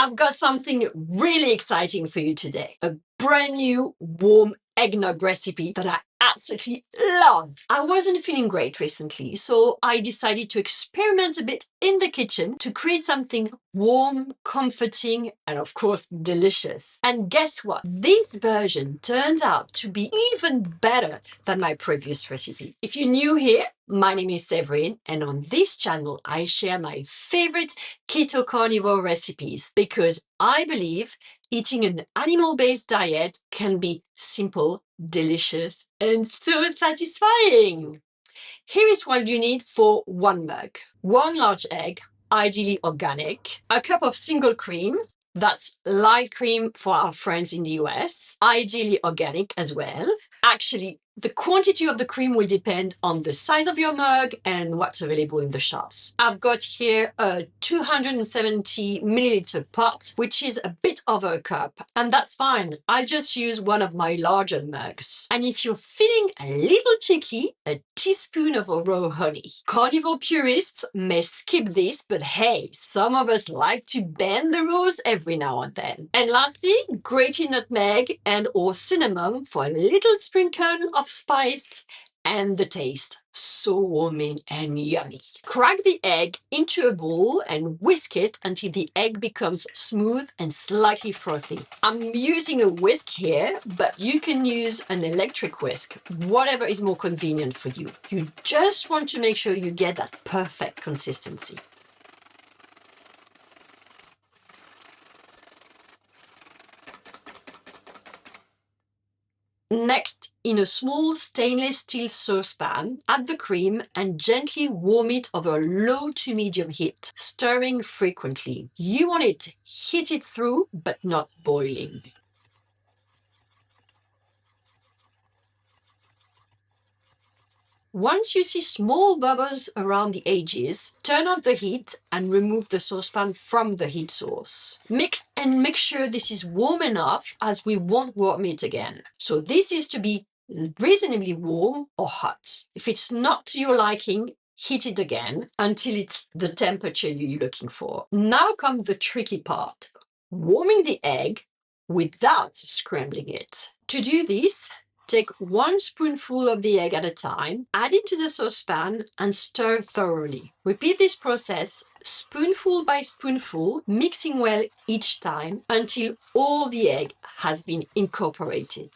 I've got something really exciting for you today. A brand new warm eggnog recipe that I absolutely love. I wasn't feeling great recently, so I decided to experiment a bit in the kitchen to create something warm, comforting, and of course, delicious. And guess what? This version turns out to be even better than my previous recipe. If you're new here, my name is Severine, and on this channel, I share my favorite keto carnivore recipes because I believe eating an animal-based diet can be simple, delicious, and so satisfying. Here is what you need for 1 mug. 1 large egg, ideally organic, a cup of single cream, that's light cream for our friends in the US, ideally organic as well. Actually, the quantity of the cream will depend on the size of your mug and what's available in the shops. I've got here a 270 milliliter pot, which is a bit over a cup, and that's fine. I'll just use one of my larger mugs. And if you're feeling a little cheeky, a teaspoon of raw honey. Carnivore purists may skip this, but hey, some of us like to bend the rules every now and then. And lastly, grated nutmeg and or cinnamon for a little sprinkle of spice and the taste so warming and yummy. Crack the egg into a bowl and whisk it until the egg becomes smooth and slightly frothy. I'm using a whisk here, but you can use an electric whisk, whatever is more convenient for you. You just want to make sure you get that perfect consistency. Next, in a small stainless steel saucepan, add the cream and gently warm it over low to medium heat, stirring frequently. You want it heated through, but not boiling. Once you see small bubbles around the edges, turn off the heat and remove the saucepan from the heat source. Mix and make sure this is warm enough as we won't warm it again. So this is to be reasonably warm or hot. If it's not to your liking, heat it again until it's the temperature you're looking for. Now comes the tricky part, warming the egg without scrambling it. To do this, take 1 spoonful of the egg at a time, add it to the saucepan and stir thoroughly. Repeat this process spoonful by spoonful, mixing well each time until all the egg has been incorporated.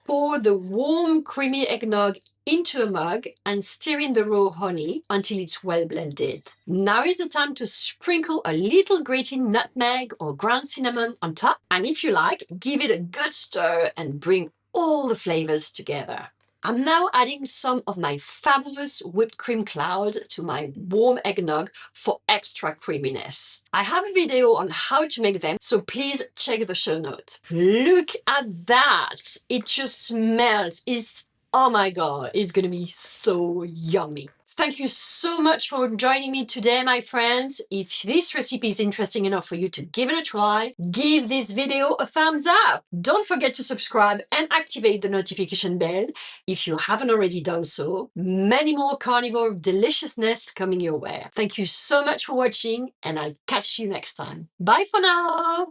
Pour the warm, creamy eggnog into a mug and stir in the raw honey until it's well blended. Now is the time to sprinkle a little grated nutmeg or ground cinnamon on top. And if you like, give it a good stir and bring all the flavors together. I'm now adding some of my fabulous whipped cream cloud to my warm eggnog for extra creaminess. I have a video on how to make them, so please check the show notes. Look at that! It just smells. Oh my god, it's gonna be so yummy. Thank you so much for joining me today, my friends. If this recipe is interesting enough for you to give it a try, give this video a thumbs up. Don't forget to subscribe and activate the notification bell if you haven't already done so. Many more carnivore deliciousness coming your way. Thank you so much for watching, and I'll catch you next time. Bye for now.